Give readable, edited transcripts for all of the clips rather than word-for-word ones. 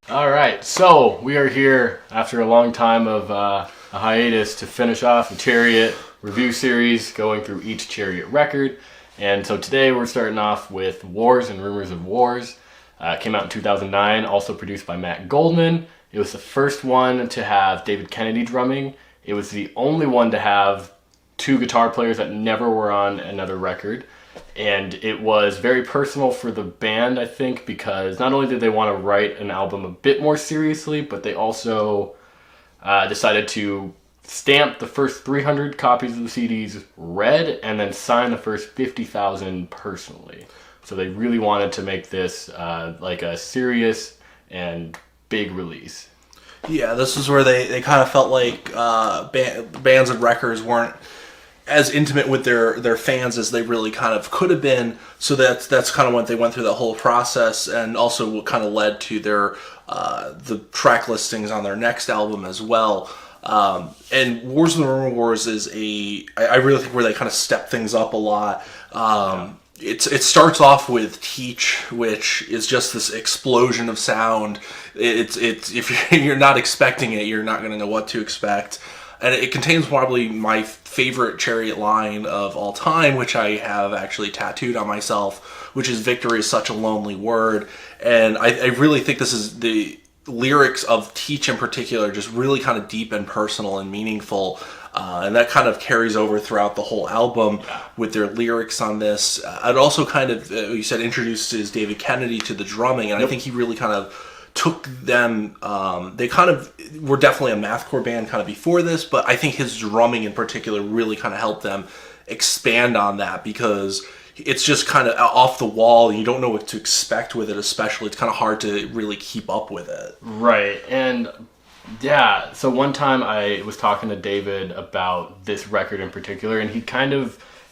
All right, so we are here after a long time of a hiatus to finish off the Chariot review series, going through each Chariot record. And so today we're starting off with Wars and Rumors of Wars. It came out in 2009, also produced by Matt Goldman. It was the first one to have David Kennedy drumming. It was the only one to have two guitar players that never were on another record. And it was very personal for the band, I think, because not only did they want to write an album a bit more seriously, but they also decided to stamp the first 300 copies of the CDs red and then sign the first 50,000 personally. So they really wanted to make this like a serious and big release. Yeah, this is where they kind of felt like bands and records weren't as intimate with their fans as they really kind of could have been. So that's kind of when they went through the whole process, and also what kind of led to their the track listings on their next album as well. And Wars of the Rumor Wars is I really think where they kind of step things up a lot. It starts off with Teach, which is just this explosion of sound. It's if you're not expecting it, you're not going to know what to expect. And it contains probably my favorite Chariot line of all time, which I have actually tattooed on myself, which is "Victory is such a lonely word." And I really think this is the lyrics of Teach in particular, just really kind of deep and personal and meaningful. And that kind of carries over throughout the whole album with their lyrics on this. It also kind of, you said, introduces David Kennedy to the drumming, and I think he really kind of took them, they kind of were definitely a mathcore band kind of before this, but I think his drumming in particular really kind of helped them expand on that, because it's just kind of off the wall and you don't know what to expect with it, especially. It's kind of hard to really keep up with it. Right, and yeah, so one time I was talking to David about this record in particular, and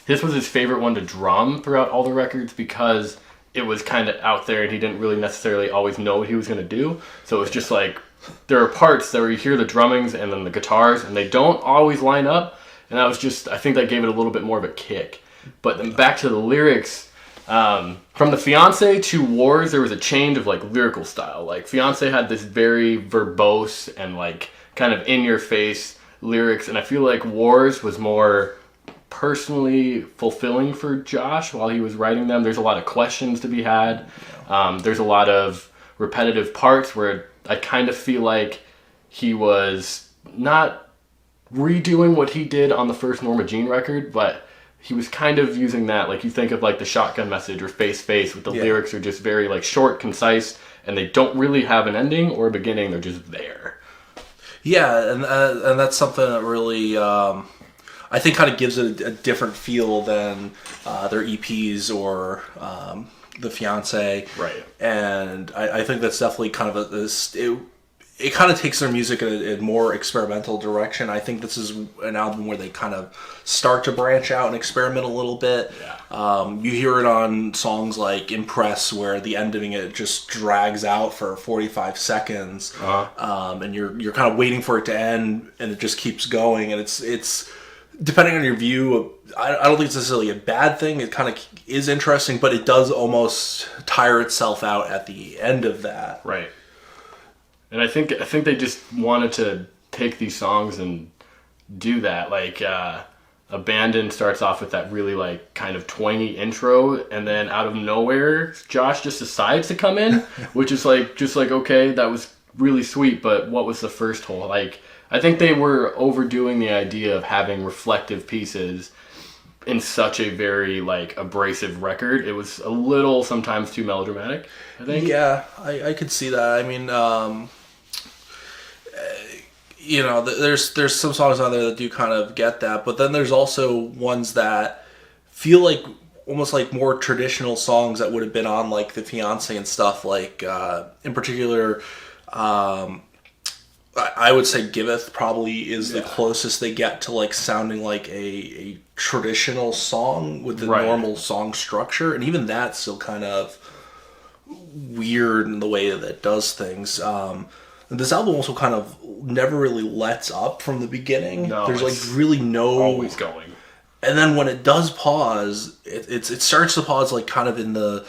this was his favorite one to drum throughout all the records because it was kind of out there and he didn't really necessarily always know what he was going to do. So it was just like, there are parts where you hear the drummings and then the guitars and they don't always line up. And that was just, I think that gave it a little bit more of a kick. But then back to the lyrics, from the Fiancé to Wars, there was a change of like lyrical style. Like Fiancé had this very verbose and like kind of in your face lyrics. And I feel like Wars was more personally fulfilling for Josh while he was writing them. There's a lot of questions to be had. There's a lot of repetitive parts where I kind of feel like he was not redoing what he did on the first Norma Jean record, but he was kind of using that. Like you think of like the Shotgun Message or Face Face, with the lyrics are just very like short, concise, and they don't really have an ending or a beginning. They're just there. Yeah, and that's something that really I think kind of gives it a different feel than their EPs or the Fiancé. Right. And I think that's definitely kind of it kind of takes their music in a more experimental direction. I think this is an album where they kind of start to branch out and experiment a little bit. Yeah. You hear it on songs like Impress, where the ending it just drags out for 45 seconds. And you're kind of waiting for it to end, and it just keeps going. And it's depending on your view, I don't think it's necessarily a bad thing. It kind of is interesting, but it does almost tire itself out at the end of that. Right. And I think they just wanted to take these songs and do that. Like Abandon starts off with that really like kind of twangy intro, and then out of nowhere, Josh just decides to come in, which is like just like, okay, that was really sweet, but what was the first hole? Like, I think they were overdoing the idea of having reflective pieces in such a very like abrasive record. It was a little sometimes too melodramatic, I think. Yeah, I could see that. I mean, there's some songs on there that do kind of get that, but then there's also ones that feel like almost like more traditional songs that would have been on like the Fiancé and stuff. Like in particular, I would say Giveth probably is the closest they get to like sounding like a traditional song with the normal song structure, and even that's still kind of weird in the way that it does things. This album also kind of never really lets up from the beginning. No, there's like really no always going. And then when it does pause, it starts to pause like kind of in the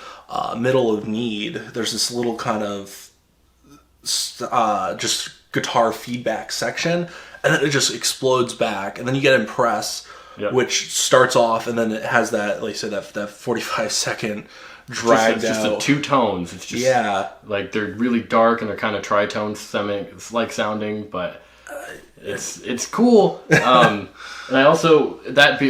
middle of Need. There's this little kind of just guitar feedback section, and then it just explodes back, and then you get Impress, which starts off, and then it has that, like I said, that 45-second dragged it's just out. the two tones. It's just like they're really dark and they're kind of tritone like sounding, but it's cool. And I also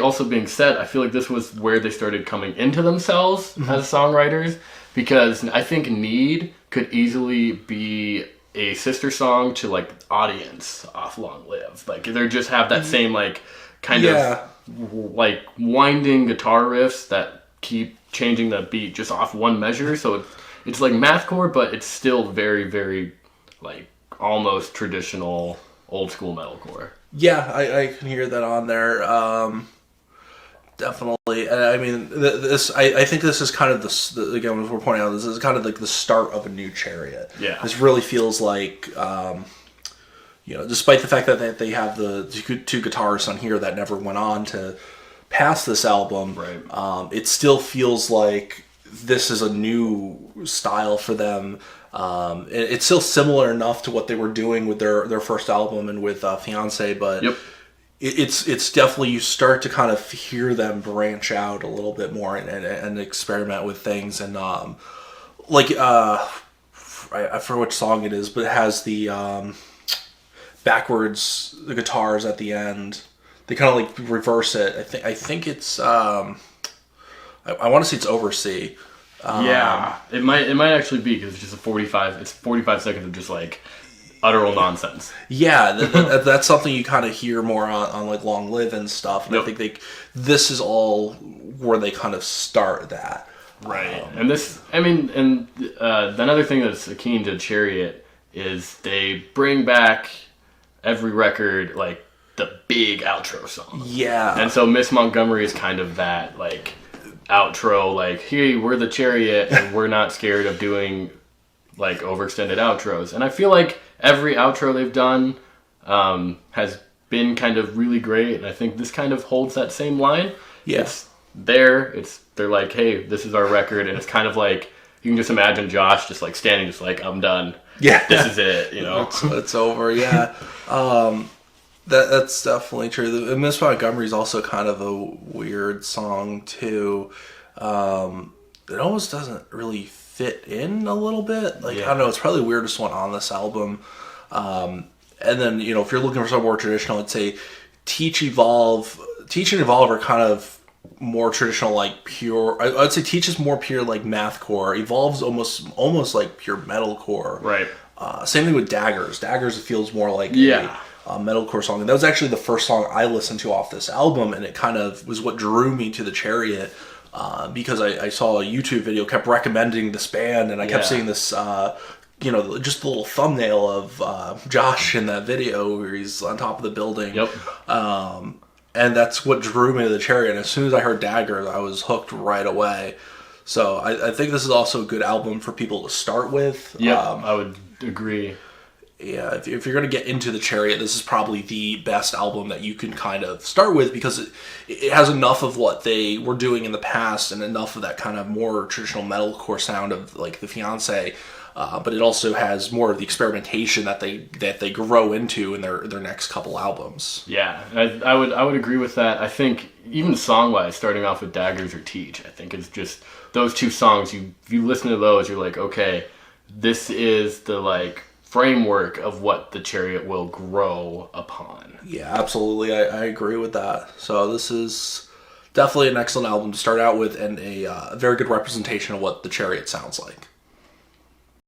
also being said, I feel like this was where they started coming into themselves as songwriters, because I think Need could easily be a sister song to like Audience off Long Live. Like they just have that same like kind of like winding guitar riffs that keep changing the beat just off one measure. So it's like mathcore, but it's still very, very like almost traditional old school metalcore. Yeah, I can hear that on there. Definitely. I mean, I think this is kind of again, as we're pointing out, this is kind of like the start of a new Chariot. Yeah. This really feels like, despite the fact that they have the two guitarists on here that never went on to pass this album, right. It still feels like this is a new style for them. It's still similar enough to what they were doing with their first album and with Fiancé, but it's definitely, you start to kind of hear them branch out a little bit more and experiment with things, and I forget which song it is, but it has the backwards, the guitars at the end. They kind of like reverse it. I think it's I want to say it's Oversea. It might actually be, because it's just 45 seconds of just like utteral nonsense. Yeah, that's something you kind of hear more on like Long Live and stuff. And I think this is all where they kind of start that. Right. And this, I mean, and another thing that's akin to Chariot is they bring back every record like the big outro song. Yeah. And so Miss Montgomery is kind of that like outro, like, hey, we're the Chariot and we're not scared of doing like overextended outros. And I feel like every outro they've done has been kind of really great, and I think this kind of holds that same line. They're like, hey, this is our record, and it's kind of like, you can just imagine Josh just like standing, just like, I'm done. Yeah, this is it. You know, it's over. Yeah, that's definitely true. Miss Montgomery is also kind of a weird song too. It almost doesn't really fit in a little bit. Like, I don't know, it's probably the weirdest one on this album. And then, if you're looking for something more traditional, I'd say Teach and Evolve are kind of more traditional, like pure. I'd say Teach is more pure, like mathcore. Evolve's almost like pure metalcore. Right. Same thing with Daggers. Daggers, it feels more like a metalcore song. And that was actually the first song I listened to off this album, and it kind of was what drew me to the Chariot. Because I saw a YouTube video, kept recommending this band, and I kept seeing this, just the little thumbnail of Josh in that video where he's on top of the building. Yep. And that's what drew me to the Chariot. And as soon as I heard Daggers, I was hooked right away. So I think this is also a good album for people to start with. Yeah, I would agree. Yeah, if you're going to get into the Chariot, this is probably the best album that you can kind of start with, because it has enough of what they were doing in the past and enough of that kind of more traditional metalcore sound of like the Fiancé, but it also has more of the experimentation that they grow into in their next couple albums. Yeah, I would agree with that. I think even song-wise, starting off with Daggers or Teach, I think it's just those two songs. If you listen to those, you're like, okay, this is the like framework of what the Chariot will grow upon. Yeah, absolutely. I agree with that. So this is definitely an excellent album to start out with, and a very good representation of what the Chariot sounds like.